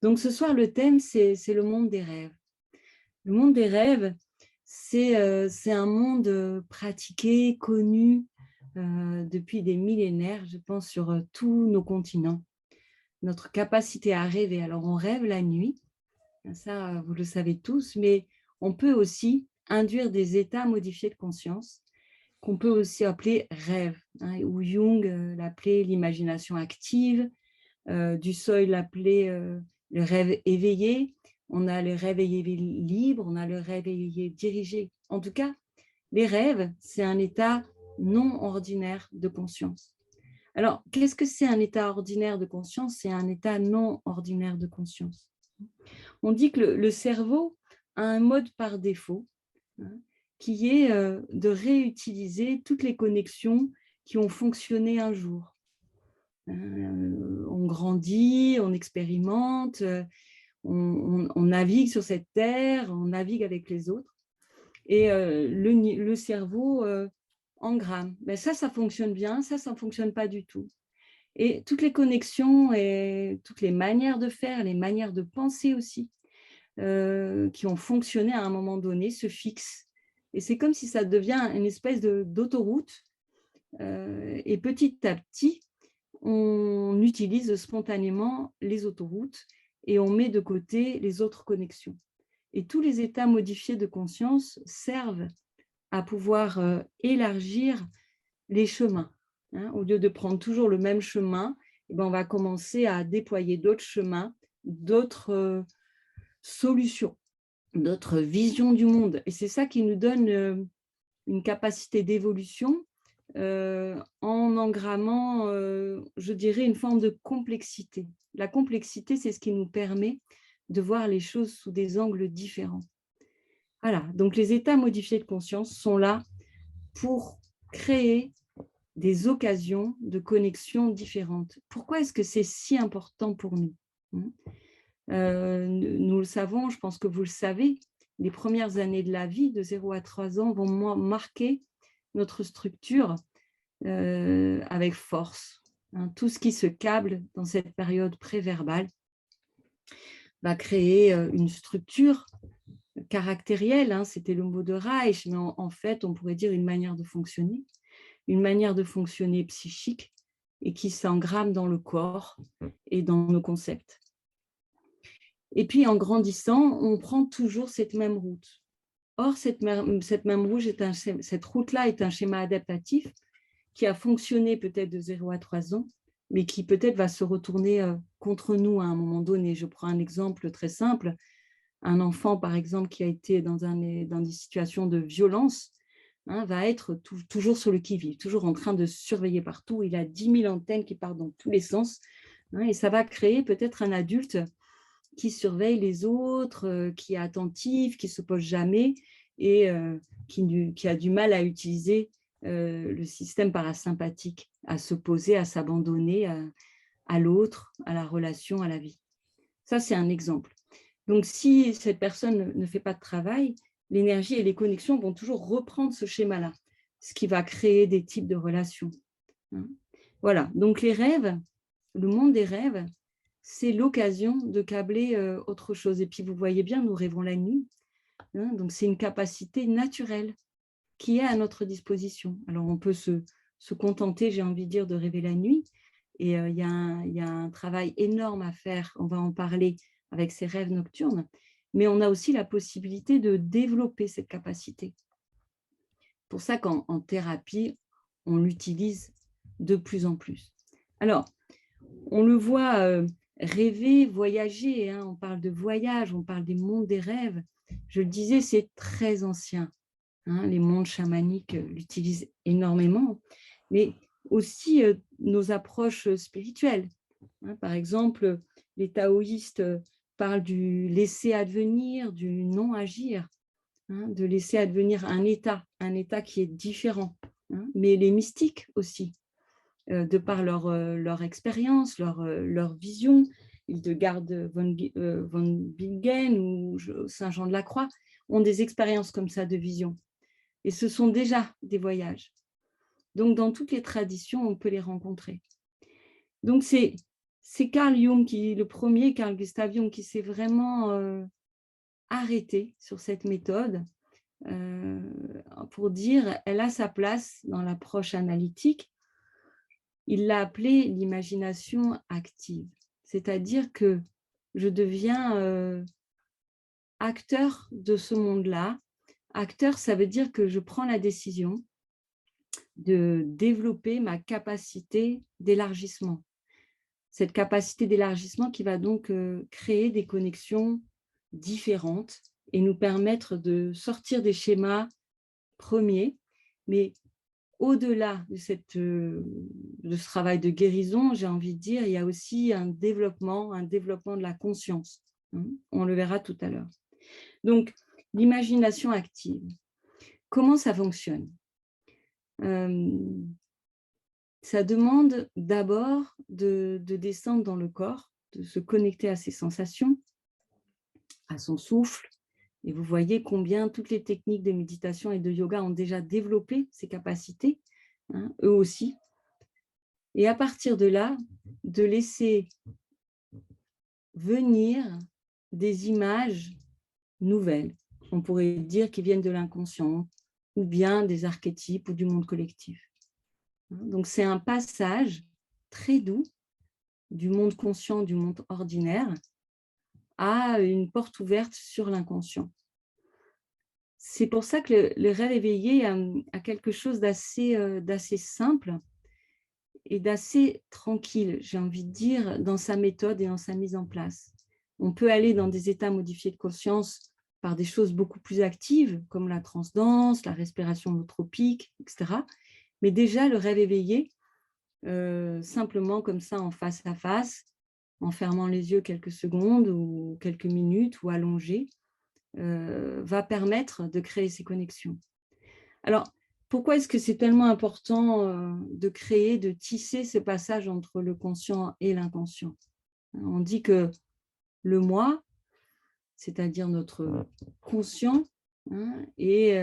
Donc ce soir, le thème, c'est le monde des rêves. Le monde des rêves, c'est un monde pratiqué, connu depuis des millénaires, je pense, sur tous nos continents. Notre capacité à rêver. Alors, on rêve la nuit, ça, vous le savez tous, mais on peut aussi induire des états modifiés de conscience qu'on peut aussi appeler rêve, hein, ou Jung l'appelait l'imagination active, Dussoy l'appelait le rêve éveillé, on a le rêve éveillé libre, on a le rêve éveillé dirigé. En tout cas, les rêves, c'est un état non ordinaire de conscience. Alors, qu'est-ce que c'est un état ordinaire de conscience? C'est un état non ordinaire de conscience. On dit que le cerveau a un mode par défaut, hein, qui est de réutiliser toutes les connexions qui ont fonctionné un jour. On grandit, on expérimente, on navigue sur cette terre, on navigue avec les autres. Et le cerveau engramme. Mais ça fonctionne bien, ça ne fonctionne pas du tout. Et toutes les connexions et toutes les manières de faire, les manières de penser aussi, qui ont fonctionné à un moment donné, se fixent. Et c'est comme si ça devient une espèce d'autoroute. Et petit à petit, on utilise spontanément les autoroutes et on met de côté les autres connexions. Et tous les états modifiés de conscience servent à pouvoir élargir les chemins, hein. Au lieu de prendre toujours le même chemin, eh ben, on va commencer à déployer d'autres chemins, d'autres solutions, d'autres visions du monde. Et c'est ça qui nous donne une capacité d'évolution en engrammant, je dirais, une forme de complexité. La complexité, c'est ce qui nous permet de voir les choses sous des angles différents. Voilà, donc les états modifiés de conscience sont là pour créer des occasions de connexions différentes. Pourquoi est-ce que c'est si important pour nous? Nous le savons, je pense que vous le savez, les premières années de la vie, de 0 à 3 ans, vont marquer notre structure avec force. Tout ce qui se câble dans cette période préverbale va créer une structure caractérielle, c'était le mot de Reich, mais en fait, on pourrait dire une manière de fonctionner psychique et qui s'engramme dans le corps et dans nos concepts. Et puis, en grandissant, on prend toujours cette même route. Or, cette même route-là est un schéma adaptatif qui a fonctionné peut-être de 0 à 3 ans, mais qui peut-être va se retourner contre nous à un moment donné. Je prends un exemple très simple. Un enfant, par exemple, qui a été dans des situations de violence, va être toujours sur le qui-vive, toujours en train de surveiller partout. Il a 10 000 antennes qui partent dans tous les sens. Et ça va créer peut-être un adulte qui surveille les autres, qui est attentif, qui ne se pose jamais et qui a du mal à utiliser le système parasympathique, à se poser, à s'abandonner à l'autre, à la relation, à la vie. Ça, c'est un exemple. Donc, si cette personne ne fait pas de travail, l'énergie et les connexions vont toujours reprendre ce schéma-là, ce qui va créer des types de relations. Voilà, donc les rêves, le monde des rêves, c'est l'occasion de câbler autre chose. Et puis, vous voyez bien, nous rêvons la nuit. Donc, c'est une capacité naturelle qui est à notre disposition. Alors, on peut se contenter, j'ai envie de dire, de rêver la nuit. Et il y a un travail énorme à faire. On va en parler avec ces rêves nocturnes. Mais on a aussi la possibilité de développer cette capacité. C'est pour ça qu'en thérapie, on l'utilise de plus en plus. Alors, on le voit rêver, voyager, on parle de voyage, on parle des mondes des rêves. Je le disais, c'est très ancien. Les mondes chamaniques l'utilisent énormément, mais aussi nos approches spirituelles. Par exemple, les taoïstes parlent du laisser advenir, du non-agir, de laisser advenir un état qui est différent. Mais les mystiques aussi, de par leur expérience, leur vision, Hildegard von Bingen ou Saint Jean de la Croix, ont des expériences comme ça de vision. Et ce sont déjà des voyages. Donc, dans toutes les traditions, on peut les rencontrer. Donc, c'est C'est Carl Jung, le premier, Carl Gustav Jung, qui s'est vraiment arrêté sur cette méthode pour dire elle a sa place dans l'approche analytique. Il l'a appelée l'imagination active, c'est-à-dire que je deviens acteur de ce monde-là. Acteur, ça veut dire que je prends la décision de développer ma capacité d'élargissement. Cette capacité d'élargissement qui va donc créer des connexions différentes et nous permettre de sortir des schémas premiers. Mais au-delà de ce travail de guérison, j'ai envie de dire, il y a aussi un développement de la conscience. On le verra tout à l'heure. Donc, l'imagination active, comment ça fonctionne? Ça demande d'abord de descendre dans le corps, de se connecter à ses sensations, à son souffle. Et vous voyez combien toutes les techniques de méditation et de yoga ont déjà développé ces capacités, eux aussi. Et à partir de là, de laisser venir des images nouvelles, on pourrait dire qui viennent de l'inconscient, ou bien des archétypes ou du monde collectif. Donc c'est un passage très doux du monde conscient, du monde ordinaire, à une porte ouverte sur l'inconscient. C'est pour ça que le rêve éveillé a quelque chose d'assez simple et d'assez tranquille, j'ai envie de dire, dans sa méthode et dans sa mise en place. On peut aller dans des états modifiés de conscience par des choses beaucoup plus actives, comme la transdanse, la respiration holotropique, etc. Mais déjà, le rêve éveillé, simplement comme ça, en face à face, en fermant les yeux quelques secondes ou quelques minutes ou allongé, va permettre de créer ces connexions. Alors, pourquoi est-ce que c'est tellement important de créer, de tisser ce passage entre le conscient et l'inconscient? On dit que le moi, c'est-à-dire notre conscient, est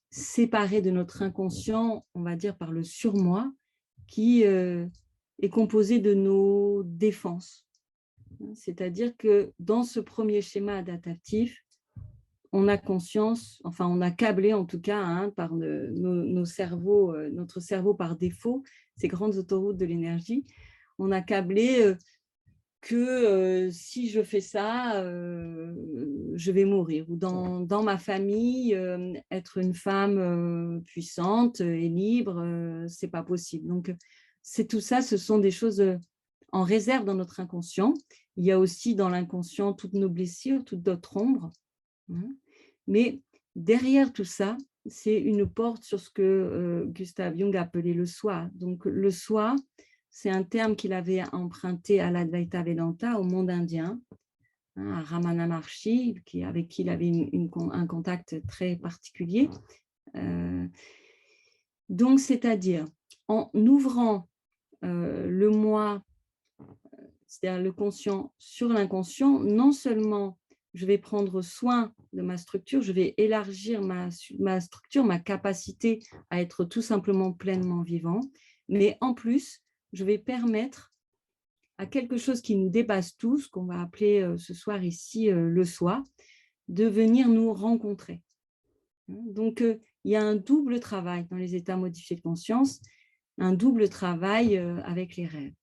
séparé de notre inconscient, on va dire par le surmoi, qui est composé de nos défenses. C'est-à-dire que dans ce premier schéma adaptatif, on a conscience, enfin on a câblé en tout cas par nos cerveaux, notre cerveau par défaut, ces grandes autoroutes de l'énergie, on a câblé que si je fais ça, je vais mourir. Ou dans ma famille, être une femme puissante et libre, c'est pas possible. Donc c'est tout ça, ce sont des choses en réserve dans notre inconscient. Il y a aussi dans l'inconscient toutes nos blessures, toute notre ombre. Mais derrière tout ça, c'est une porte sur ce que Gustav Jung appelait le soi. Donc le soi, c'est un terme qu'il avait emprunté à l'Advaita Vedanta, au monde indien, à Ramana Maharshi, avec qui il avait un contact très particulier. Donc, c'est-à-dire, en ouvrant le moi, c'est-à-dire le conscient sur l'inconscient, non seulement je vais prendre soin de ma structure, je vais élargir ma structure, ma capacité à être tout simplement pleinement vivant, mais en plus, je vais permettre à quelque chose qui nous dépasse tous, qu'on va appeler ce soir ici le soi, de venir nous rencontrer. Donc, il y a un double travail dans les états modifiés de conscience, un double travail avec les rêves.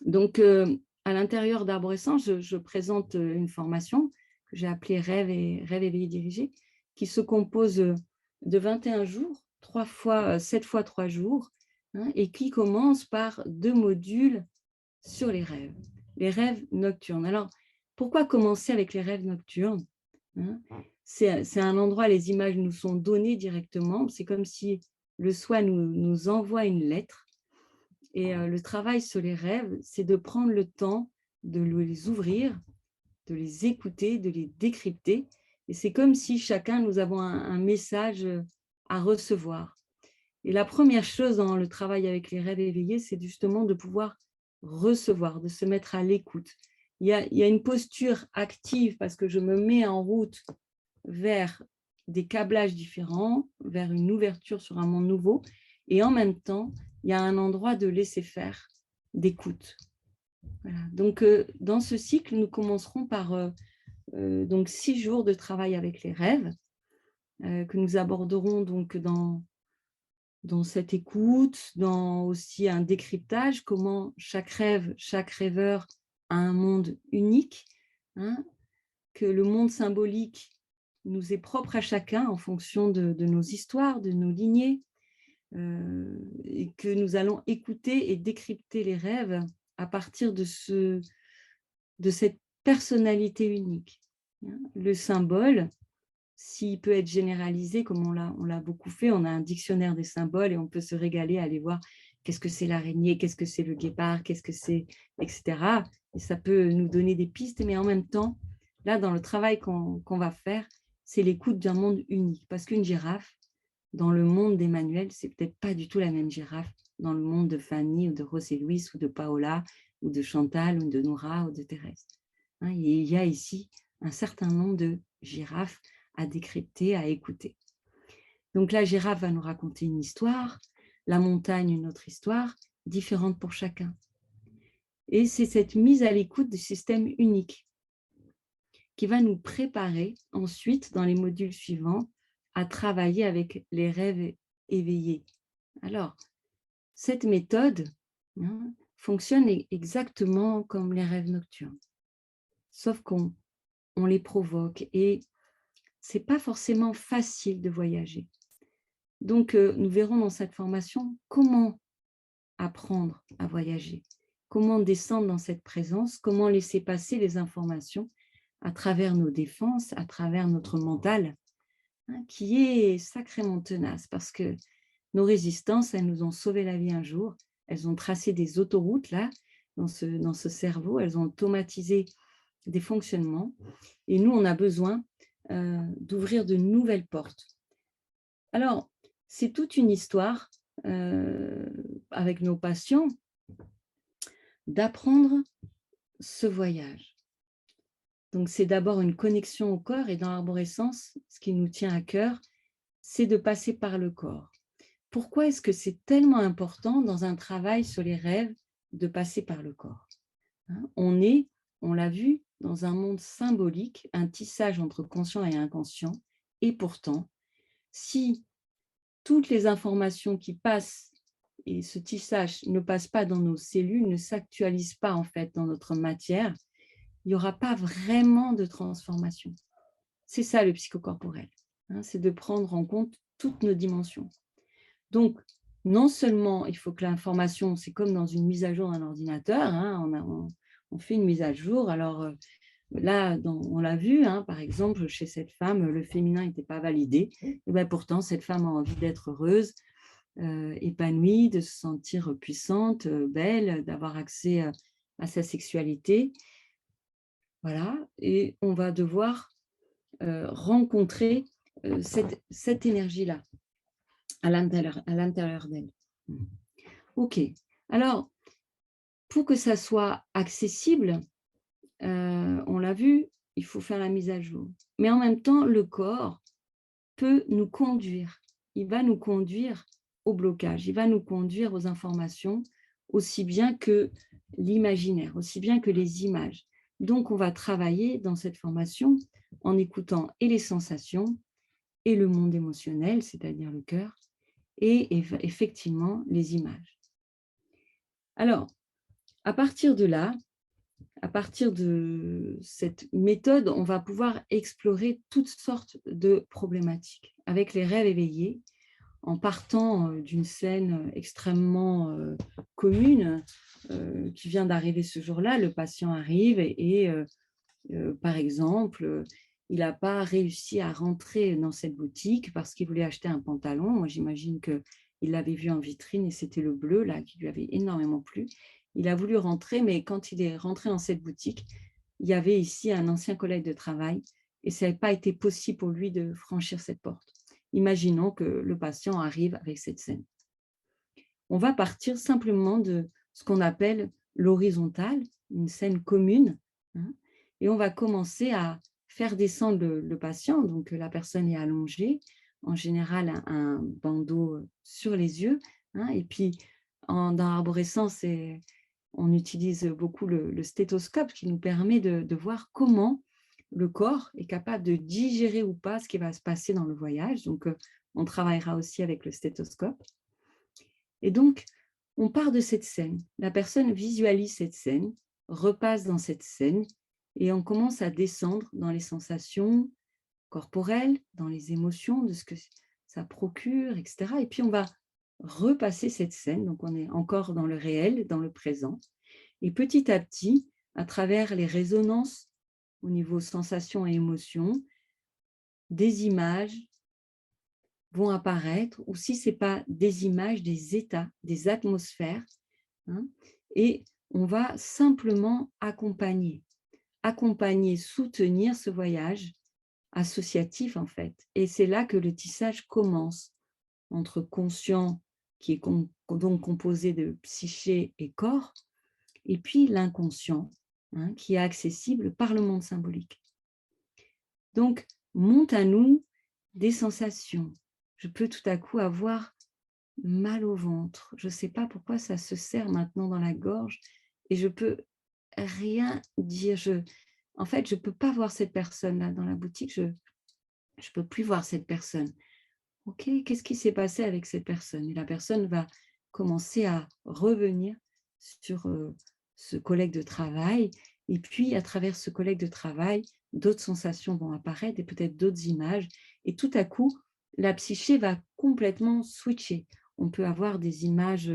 Donc, à l'intérieur d'Arborescence, je présente une formation que j'ai appelée Rêve éveillé dirigé, qui se compose de 21 jours, 7 fois 3 jours, et qui commence par 2 modules sur les rêves nocturnes. Alors, pourquoi commencer avec les rêves nocturnes? C'est un endroit, les images nous sont données directement, c'est comme si le soi nous envoie une lettre. Et le travail sur les rêves, c'est de prendre le temps de les ouvrir, de les écouter, de les décrypter. Et c'est comme si chacun, nous avons un message à recevoir. Et la première chose dans le travail avec les rêves éveillés, c'est justement de pouvoir recevoir, de se mettre à l'écoute. Il y a une posture active parce que je me mets en route vers des câblages différents, vers une ouverture sur un monde nouveau. Et en même temps, il y a un endroit de laisser faire, d'écoute. Voilà. Donc, dans ce cycle, nous commencerons par donc 6 jours de travail avec les rêves, que nous aborderons donc dans cette écoute, dans aussi un décryptage, comment chaque rêve, chaque rêveur a un monde unique, hein, que le monde symbolique nous est propre à chacun en fonction de nos histoires, de nos lignées, et que nous allons écouter et décrypter les rêves à partir de cette personnalité unique, hein. Le symbole, s'il peut être généralisé, comme on l'a beaucoup fait, on a un dictionnaire des symboles et on peut se régaler à aller voir qu'est-ce que c'est l'araignée, qu'est-ce que c'est le guépard, qu'est-ce que c'est, etc. Et ça peut nous donner des pistes, mais en même temps, là, dans le travail qu'on va faire, c'est l'écoute d'un monde unique. Parce qu'une girafe, dans le monde d'Emmanuel, c'est peut-être pas du tout la même girafe dans le monde de Fanny ou de José Luis ou de Paola ou de Chantal ou de Nora ou de Thérèse. Hein, il y a ici un certain nombre de girafes à décrypter, à écouter. Donc la girafe va nous raconter une histoire, la montagne une autre histoire, différente pour chacun. Et c'est cette mise à l'écoute du système unique qui va nous préparer ensuite, dans les modules suivants, à travailler avec les rêves éveillés. Alors, cette méthode, hein, fonctionne exactement comme les rêves nocturnes, sauf qu'on les provoque et c'est pas forcément facile de voyager. Donc, nous verrons dans cette formation comment apprendre à voyager, comment descendre dans cette présence, comment laisser passer les informations à travers nos défenses, à travers notre mental, hein, qui est sacrément tenace parce que nos résistances, elles nous ont sauvé la vie un jour, elles ont tracé des autoroutes là, dans ce cerveau, elles ont automatisé des fonctionnements et nous, on a besoin d'ouvrir de nouvelles portes. Alors, c'est toute une histoire avec nos patients d'apprendre ce voyage. Donc, c'est d'abord une connexion au corps et dans l'arborescence, ce qui nous tient à cœur, c'est de passer par le corps. Pourquoi est-ce que c'est tellement important dans un travail sur les rêves de passer par le corps, hein? On l'a vu, dans un monde symbolique, un tissage entre conscient et inconscient, et pourtant, si toutes les informations qui passent et ce tissage ne passe pas dans nos cellules, ne s'actualise pas en fait dans notre matière, il n'y aura pas vraiment de transformation. C'est ça le psychocorporel, hein, c'est de prendre en compte toutes nos dimensions. Donc, non seulement il faut que l'information, c'est comme dans une mise à jour d'un ordinateur, hein, on fait une mise à jour, alors là, on l'a vu, hein, par exemple, chez cette femme, le féminin n'était pas validé, et ben, pourtant cette femme a envie d'être heureuse, épanouie, de se sentir puissante, belle, d'avoir accès à sa sexualité. Voilà, et on va devoir rencontrer cette énergie-là à l'intérieur d'elle. Ok, alors pour que ça soit accessible, on l'a vu, il faut faire la mise à jour. Mais en même temps, le corps peut nous conduire. Il va nous conduire au blocage, il va nous conduire aux informations, aussi bien que l'imaginaire, aussi bien que les images. Donc, on va travailler dans cette formation en écoutant et les sensations et le monde émotionnel, c'est-à-dire le cœur, et effectivement les images. Alors, à partir de là, à partir de cette méthode, on va pouvoir explorer toutes sortes de problématiques avec les rêves éveillés, en partant d'une scène extrêmement commune qui vient d'arriver ce jour-là. Le patient arrive et par exemple, il n'a pas réussi à rentrer dans cette boutique parce qu'il voulait acheter un pantalon. Moi, j'imagine qu'il l'avait vu en vitrine et c'était le bleu là qui lui avait énormément plu. Il a voulu rentrer, mais quand il est rentré dans cette boutique, il y avait ici un ancien collègue de travail et ça n'avait pas été possible pour lui de franchir cette porte. Imaginons que le patient arrive avec cette scène. On va partir simplement de ce qu'on appelle l'horizontale, une scène commune, hein, et on va commencer à faire descendre le patient. Donc, la personne est allongée, en général un bandeau sur les yeux, hein, et puis dans l'arborescence, on utilise beaucoup le stéthoscope qui nous permet de voir comment le corps est capable de digérer ou pas ce qui va se passer dans le voyage. Donc, on travaillera aussi avec le stéthoscope. Et donc, on part de cette scène. La personne visualise cette scène, repasse dans cette scène et on commence à descendre dans les sensations corporelles, dans les émotions, de ce que ça procure, etc. Et puis, on va repasser cette scène. Donc, on est encore dans le réel, dans le présent. Et petit à petit, à travers les résonances au niveau sensations et émotions, des images vont apparaître, ou si ce n'est pas des images, des états, des atmosphères, hein, et on va simplement accompagner, soutenir ce voyage associatif en fait. Et c'est là que le tissage commence entre conscient, qui est donc composé de psyché et corps, et puis l'inconscient, hein, qui est accessible par le monde symbolique. Donc, monte à nous des sensations. Je peux tout à coup avoir mal au ventre. Je ne sais pas pourquoi ça se serre maintenant dans la gorge et je peux rien dire. En fait, je ne peux pas voir cette personne-là dans la boutique. Je ne peux plus voir cette personne. OK, qu'est-ce qui s'est passé avec cette personne? Et la personne va commencer à revenir sur ce collègue de travail. Et puis, à travers ce collègue de travail, d'autres sensations vont apparaître et peut-être d'autres images. Et tout à coup, la psyché va complètement switcher. On peut avoir des images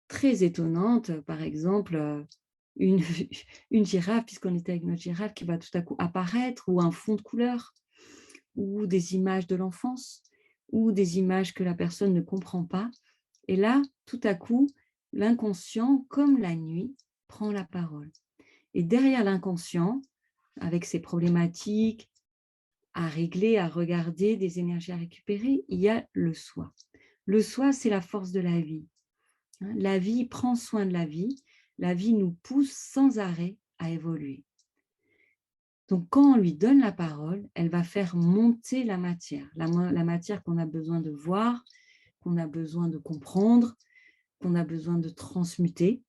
très étonnantes, par exemple, une, une girafe, puisqu'on était avec notre girafe, qui va tout à coup apparaître, ou un fond de couleur, ou des images de l'enfance, ou des images que la personne ne comprend pas. Et là, tout à coup, l'inconscient, comme la nuit, prend la parole. Et derrière l'inconscient, avec ses problématiques à régler, à regarder, des énergies à récupérer, il y a le soi. Le soi, c'est la force de la vie. La vie prend soin de la vie. La vie nous pousse sans arrêt à évoluer. Donc, quand on lui donne la parole, elle va faire monter la matière qu'on a besoin de voir, qu'on a besoin de comprendre, qu'on a besoin de transmuter.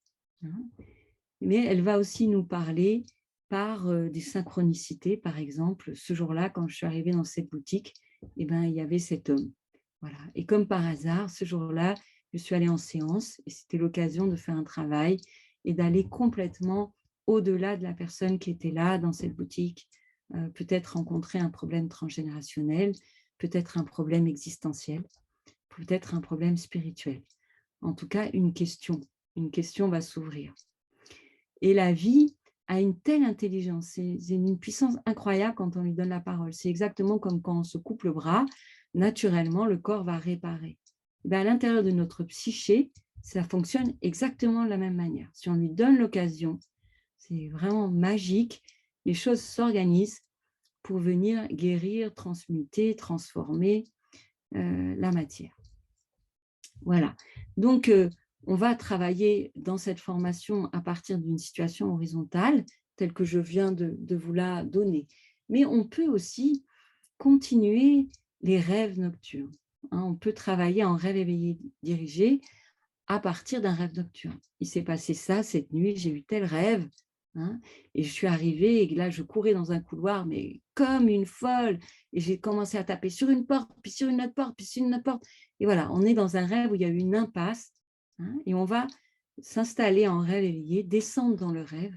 Mais elle va aussi nous parler par des synchronicités. Par exemple, ce jour-là, quand je suis arrivée dans cette boutique, il y avait cet homme. Voilà. Et comme par hasard, ce jour-là, je suis allée en séance et c'était l'occasion de faire un travail et d'aller complètement au-delà de la personne qui était là dans cette boutique, peut-être rencontrer un problème transgénérationnel, peut-être un problème existentiel, peut-être un problème spirituel. En tout cas, une question va s'ouvrir. Et la vie a une telle intelligence, c'est une puissance incroyable quand on lui donne la parole. C'est exactement comme quand on se coupe le bras, naturellement, le corps va réparer. À l'intérieur de notre psyché, ça fonctionne exactement de la même manière. Si on lui donne l'occasion, c'est vraiment magique, les choses s'organisent pour venir guérir, transmuter, transformer la matière. Voilà. Donc, on va travailler dans cette formation à partir d'une situation horizontale, telle que je viens de vous la donner. Mais on peut aussi continuer les rêves nocturnes. On peut travailler en rêve éveillé dirigé à partir d'un rêve nocturne. Il s'est passé ça cette nuit, j'ai eu tel rêve, et je suis arrivée et là, je courais dans un couloir, mais comme une folle, et j'ai commencé à taper sur une porte, puis sur une autre porte, puis sur une autre porte. Et voilà, on est dans un rêve où il y a eu une impasse, et on va s'installer en rêve éveillé, descendre dans le rêve,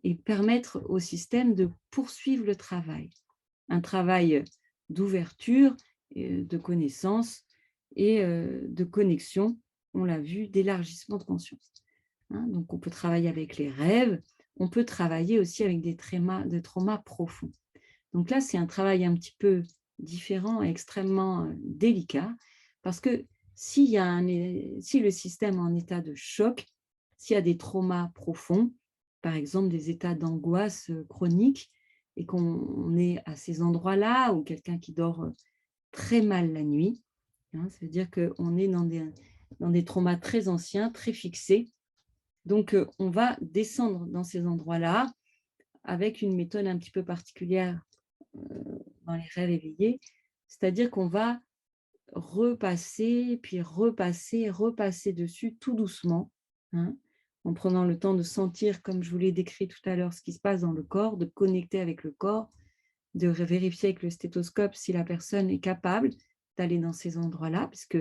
et permettre au système de poursuivre le travail. Un travail d'ouverture, de connaissance et de connexion, on l'a vu, d'élargissement de conscience. Donc, on peut travailler avec les rêves, on peut travailler aussi avec des traumas profonds. Donc là, c'est un travail un petit peu différent et extrêmement délicat, parce que si le système est en état de choc, s'il y a des traumas profonds, par exemple des états d'angoisse chronique, et qu'on est à ces endroits-là, ou quelqu'un qui dort très mal la nuit, ça veut dire qu'on est dans des traumas très anciens, très fixés. Donc, on va descendre dans ces endroits-là avec une méthode un petit peu particulière dans les rêves éveillés, c'est-à-dire qu'on va repasser, puis repasser dessus tout doucement, en prenant le temps de sentir, comme je vous l'ai décrit tout à l'heure, ce qui se passe dans le corps, de connecter avec le corps, de vérifier avec le stéthoscope si la personne est capable d'aller dans ces endroits-là, puisque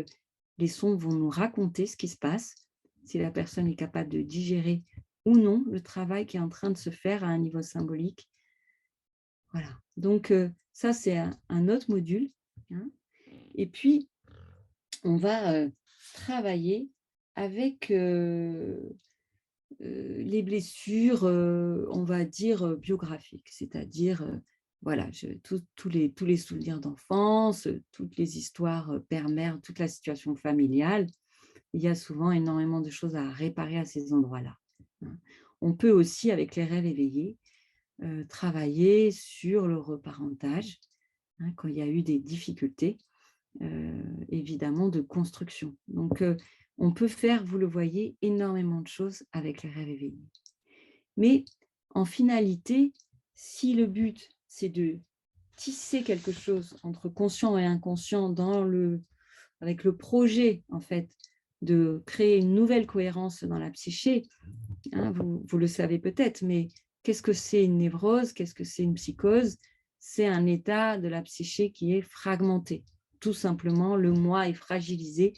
les sons vont nous raconter ce qui se passe, si la personne est capable de digérer ou non le travail qui est en train de se faire à un niveau symbolique. Voilà. Donc, ça, c'est un autre module, hein. Et puis, on va travailler avec les blessures, on va dire, biographiques, c'est-à-dire, voilà, tous les souvenirs d'enfance, toutes les histoires père-mère, toute la situation familiale. Il y a souvent énormément de choses à réparer à ces endroits-là, hein. On peut aussi, avec les rêves éveillés, travailler sur le reparentage, hein, quand il y a eu des difficultés, évidemment, de construction. Donc, on peut faire, vous le voyez, énormément de choses avec les rêves éveillés. Mais en finalité, si le but, c'est de tisser quelque chose entre conscient et inconscient avec le projet, en fait, de créer une nouvelle cohérence dans la psyché, hein, vous le savez peut-être, mais qu'est-ce que c'est une névrose? Qu'est-ce que c'est une psychose? C'est un état de la psyché qui est fragmenté. Tout simplement, le moi est fragilisé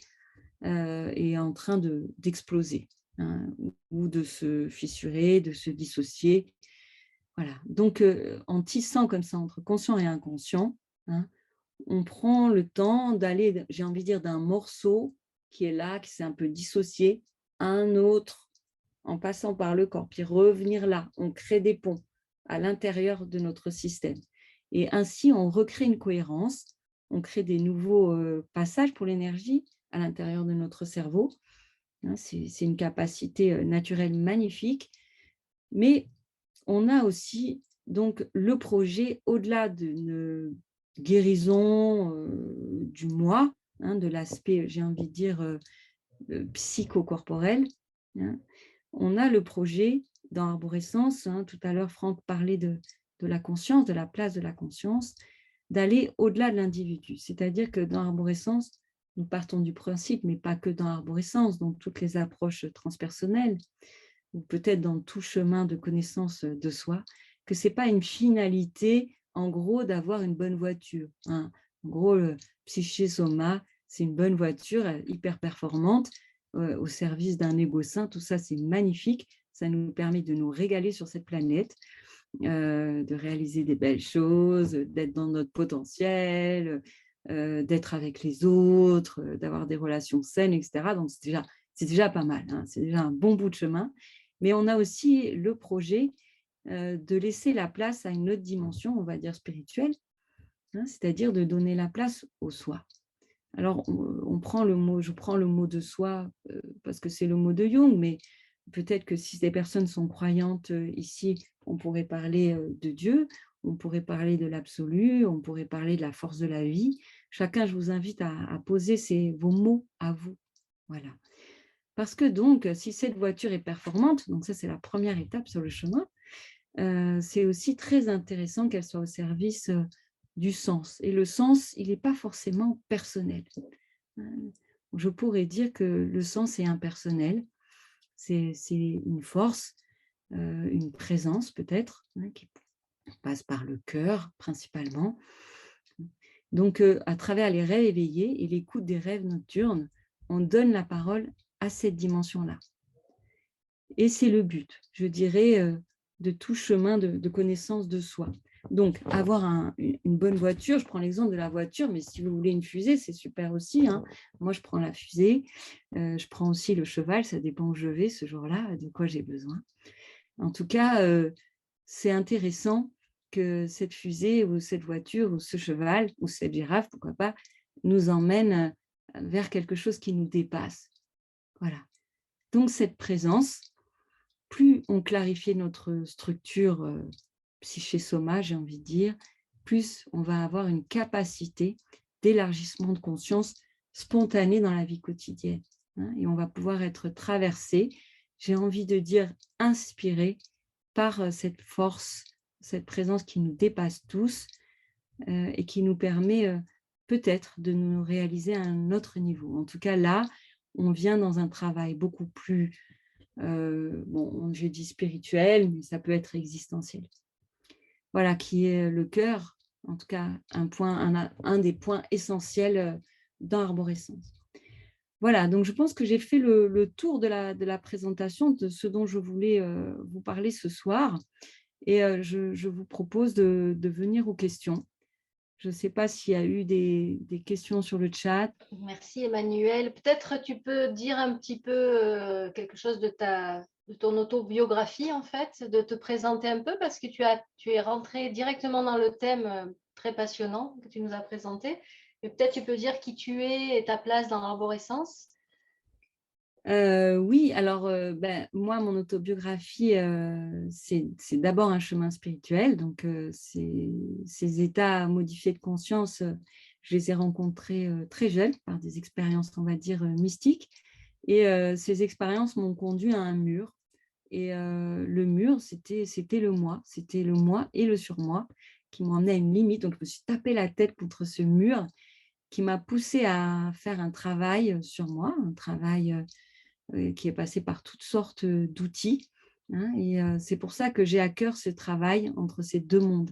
et en train d'exploser, hein, ou de se fissurer, de se dissocier. Voilà. Donc, en tissant comme ça entre conscient et inconscient, hein, on prend le temps d'aller, j'ai envie de dire, d'un morceau qui est là, qui s'est un peu dissocié, à un autre, en passant par le corps, puis revenir là. On crée des ponts à l'intérieur de notre système. Et ainsi, on recrée une cohérence, on crée des nouveaux passages pour l'énergie à l'intérieur de notre cerveau, hein. C'est une capacité naturelle magnifique, mais on a aussi donc le projet, au-delà d'une guérison du moi, hein, de l'aspect, j'ai envie de dire, psychocorporel, hein. On a le projet dans Arborescence, hein, tout à l'heure Franck parlait de la conscience, de la place de la conscience, d'aller au-delà de l'individu. C'est-à-dire que dans Arborescence, nous partons du principe, mais pas que dans Arborescence, donc toutes les approches transpersonnelles, ou peut-être dans tout chemin de connaissance de soi, que ce n'est pas une finalité, en gros, d'avoir une bonne voiture, hein. En gros, le psyché soma, c'est une bonne voiture hyper performante au service d'un égo sain. Tout ça, c'est magnifique. Ça nous permet de nous régaler sur cette planète, de réaliser des belles choses, d'être dans notre potentiel, d'être avec les autres, d'avoir des relations saines, etc. Donc, c'est déjà pas mal, hein, c'est déjà un bon bout de chemin. Mais on a aussi le projet de laisser la place à une autre dimension, on va dire spirituelle, hein, c'est-à-dire de donner la place au soi. Alors, on prend le mot, je prends le mot de soi parce que c'est le mot de Jung, mais peut-être que si des personnes sont croyantes ici, on pourrait parler de Dieu, on pourrait parler de l'absolu, on pourrait parler de la force de la vie. Chacun, je vous invite à poser vos mots à vous. Voilà. Parce que donc, si cette voiture est performante, donc ça c'est la première étape sur le chemin, c'est aussi très intéressant qu'elle soit au service du sens. Et le sens, il n'est pas forcément personnel. Je pourrais dire que le sens est impersonnel, c'est une force, une présence peut-être, hein, qui passe par le cœur principalement. Donc, à travers les rêves éveillés et l'écoute des rêves nocturnes, on donne la parole à cette dimension-là. Et c'est le but, je dirais, de tout chemin de connaissance de soi. Donc, avoir une bonne voiture, je prends l'exemple de la voiture, mais si vous voulez une fusée, c'est super aussi, hein. Moi, je prends la fusée, je prends aussi le cheval, ça dépend où je vais ce jour-là, de quoi j'ai besoin. En tout cas, c'est intéressant que cette fusée ou cette voiture ou ce cheval ou cette girafe, pourquoi pas, nous emmène vers quelque chose qui nous dépasse. Voilà. Donc, cette présence, plus on clarifie notre structure psyché-soma, j'ai envie de dire, plus on va avoir une capacité d'élargissement de conscience spontanée dans la vie quotidienne, hein, et on va pouvoir être traversé, j'ai envie de dire inspiré par cette force, cette présence qui nous dépasse tous et qui nous permet peut-être de nous réaliser à un autre niveau. En tout cas, là, on vient dans un travail beaucoup plus bon, je dis spirituel, mais ça peut être existentiel. Voilà, qui est le cœur, en tout cas un des points essentiels dans l'arborescence. Voilà, donc je pense que j'ai fait le tour de la présentation de ce dont je voulais vous parler ce soir. Et je vous propose de venir aux questions. Je ne sais pas s'il y a eu des questions sur le chat. Merci Emmanuel. Peut-être tu peux dire un petit peu quelque chose de ton autobiographie en fait, de te présenter un peu parce que tu es rentré directement dans le thème très passionnant que tu nous as présenté. Mais peut-être tu peux dire qui tu es et ta place dans l'arborescence. Oui, alors ben, moi, mon autobiographie, c'est d'abord un chemin spirituel. Donc, ces états modifiés de conscience, je les ai rencontrés très jeunes par des expériences, on va dire, mystiques. Et ces expériences m'ont conduit à un mur. Et le mur, c'était le moi et le surmoi qui m'ont emmené à une limite. Donc, je me suis tapé la tête contre ce mur qui m'a poussée à faire un travail sur moi, un travail qui est passé par toutes sortes d'outils. Hein, et c'est pour ça que j'ai à cœur ce travail entre ces deux mondes.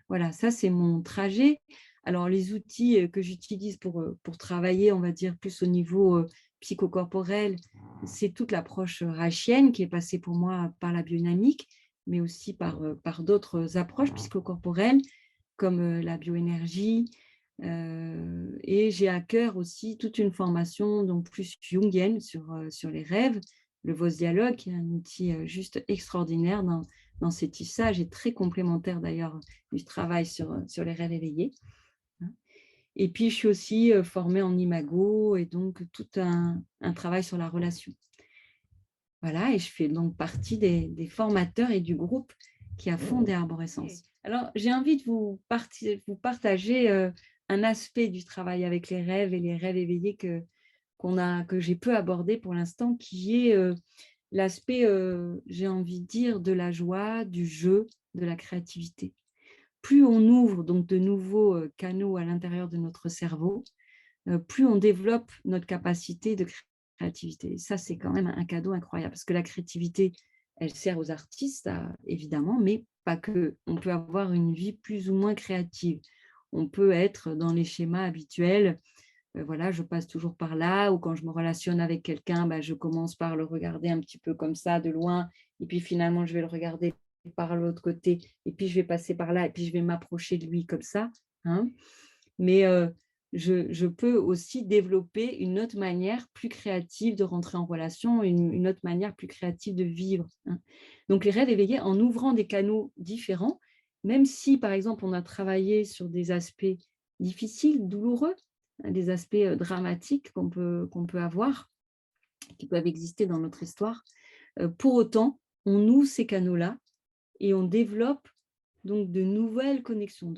Voilà, ça, c'est mon trajet. Alors, les outils que j'utilise pour travailler, on va dire, plus au niveau psychocorporel, c'est toute l'approche rachienne qui est passée pour moi par la biodynamique, mais aussi par d'autres approches psychocorporelles comme la bioénergie. Et j'ai à cœur aussi toute une formation donc plus jungienne sur les rêves, le Vos Dialogue, qui est un outil juste extraordinaire dans ces tissages et très complémentaire d'ailleurs du travail sur les rêves éveillés. Hein. Et puis, je suis aussi formée en imago et donc tout un travail sur la relation. Voilà, et je fais donc partie des formateurs et du groupe qui a fondé Arborescence. Alors, j'ai envie de vous partager un aspect du travail avec les rêves et les rêves éveillés que j'ai peu abordé pour l'instant, qui est l'aspect, j'ai envie de dire, de la joie, du jeu, de la créativité. Plus on ouvre donc de nouveaux canaux à l'intérieur de notre cerveau, plus on développe notre capacité de créativité. Et ça, c'est quand même un cadeau incroyable, parce que la créativité, elle sert aux artistes, évidemment, mais pas que. On peut avoir une vie plus ou moins créative. On peut être dans les schémas habituels. Voilà, je passe toujours par là, ou quand je me relationne avec quelqu'un, bah, je commence par le regarder un petit peu comme ça, de loin, et puis finalement, je vais le regarder par l'autre côté, et puis je vais passer par là, et puis je vais m'approcher de lui comme ça. Hein. Mais je peux aussi développer une autre manière plus créative de rentrer en relation, une autre manière plus créative de vivre. Hein. Donc les rêves éveillés, en ouvrant des canaux différents, même si, par exemple, on a travaillé sur des aspects difficiles, douloureux, hein, des aspects dramatiques qu'on peut avoir, qui peuvent exister dans notre histoire, pour autant, on ouvre ces canaux-là et on développe donc de nouvelles connexions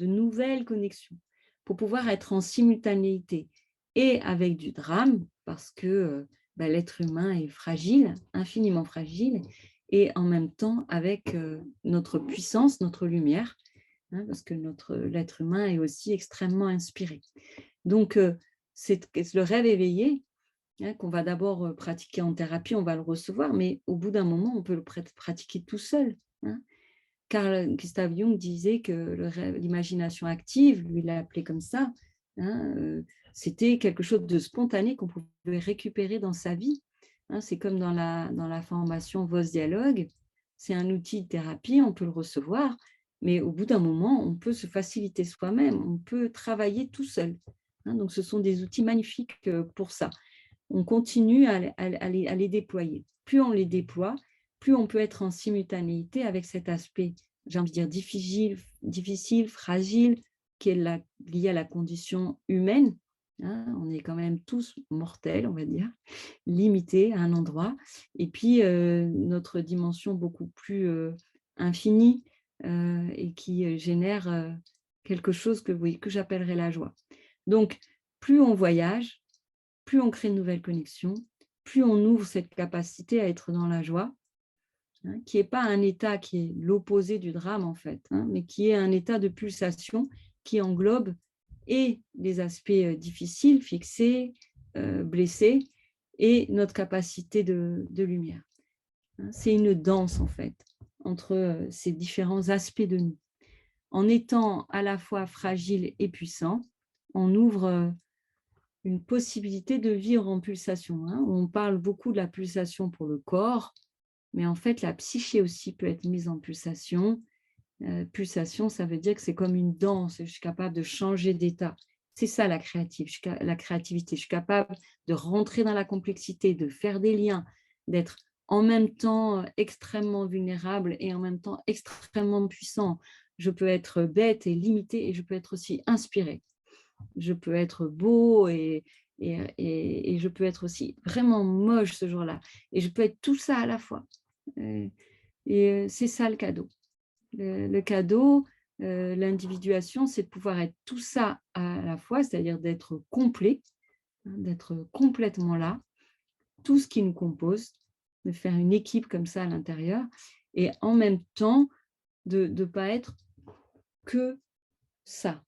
pour pouvoir être en simultanéité et avec du drame, parce que bah, l'être humain est fragile, infiniment fragile, et en même temps avec notre puissance, notre lumière, hein, parce que l'être humain est aussi extrêmement inspiré. Donc, c'est le rêve éveillé, hein, qu'on va d'abord pratiquer en thérapie, on va le recevoir, mais au bout d'un moment, on peut le pratiquer tout seul. Hein. Carl Gustav Jung disait que l'imagination active, lui l'a appelé comme ça, hein, c'était quelque chose de spontané qu'on pouvait récupérer dans sa vie. Hein, c'est comme dans la formation Vos Dialogue, c'est un outil de thérapie, on peut le recevoir, mais au bout d'un moment, on peut se faciliter soi-même, on peut travailler tout seul. Hein, donc, ce sont des outils magnifiques pour ça. On continue à les déployer. Plus on les déploie, plus on peut être en simultanéité avec cet aspect, j'ai envie de dire, difficile, fragile, qui est lié à la condition humaine. Hein, on est quand même tous mortels, on va dire, limités à un endroit. Et puis, notre dimension beaucoup plus infinie et qui génère quelque chose oui, que j'appellerais la joie. Donc, plus on voyage, plus on crée de nouvelles connexions, plus on ouvre cette capacité à être dans la joie, hein, qui n'est pas un état qui est l'opposé du drame en fait, hein, mais qui est un état de pulsation qui englobe et les aspects difficiles, fixés, blessés, et notre capacité de lumière. hein. C'est une danse, en fait, entre ces différents aspects de nous. En étant à la fois fragile et puissant, on ouvre une possibilité de vivre en pulsation, hein. On parle beaucoup de la pulsation pour le corps, mais en fait, la psyché aussi peut être mise en pulsation. Pulsation, ça veut dire que c'est comme une danse, je suis capable de changer d'état. C'est ça la créativité. Je suis capable de rentrer dans la complexité, de faire des liens, d'être en même temps extrêmement vulnérable et en même temps extrêmement puissant. Je peux être bête et limitée et je peux être aussi inspirée. Je peux être beau et je peux être aussi vraiment moche ce jour-là. Et je peux être tout ça à la fois. Euh, c'est ça le cadeau. Le cadeau, l'individuation, c'est de pouvoir être tout ça à la fois, c'est-à-dire d'être complet, hein, d'être complètement là, tout ce qui nous compose, de faire une équipe comme ça à l'intérieur, et en même temps de ne pas être que ça,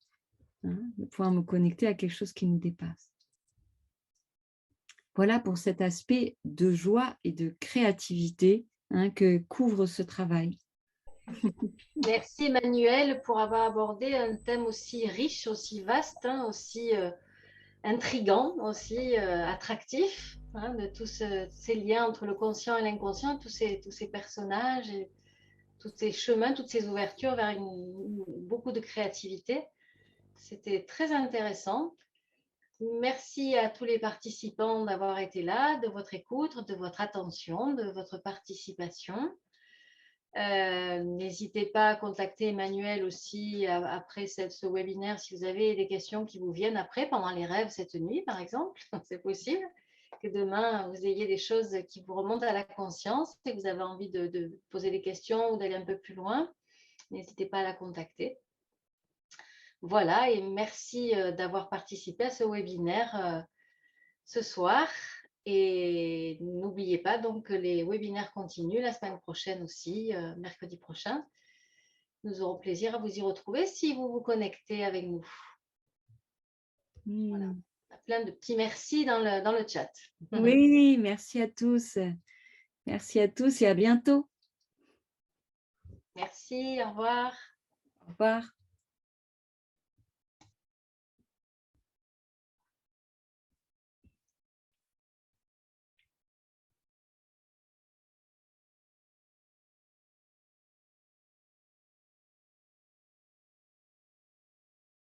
hein, de pouvoir me connecter à quelque chose qui nous dépasse. Voilà pour cet aspect de joie et de créativité, hein, que couvre ce travail. Merci Emmanuel pour avoir abordé un thème aussi riche, aussi vaste, hein, aussi intrigant, aussi attractif, hein, de tous ces liens entre le conscient et l'inconscient, tous ces personnages, et tous ces chemins, toutes ces ouvertures vers beaucoup de créativité. C'était très intéressant. Merci à tous les participants d'avoir été là, de votre écoute, de votre attention, de votre participation. N'hésitez pas à contacter Emmanuel aussi après ce webinaire si vous avez des questions qui vous viennent après, pendant les rêves cette nuit, par exemple. C'est possible que demain, vous ayez des choses qui vous remontent à la conscience et que vous avez envie de poser des questions ou d'aller un peu plus loin. N'hésitez pas à la contacter. Voilà, et merci d'avoir participé à ce webinaire ce soir. Et n'oubliez pas donc que les webinaires continuent la semaine prochaine aussi, mercredi prochain. Nous aurons plaisir à vous y retrouver si vous vous connectez avec nous. Voilà. On a plein de petits merci dans le chat. Oui, merci à tous. Merci à tous et à bientôt. Merci, au revoir. Au revoir.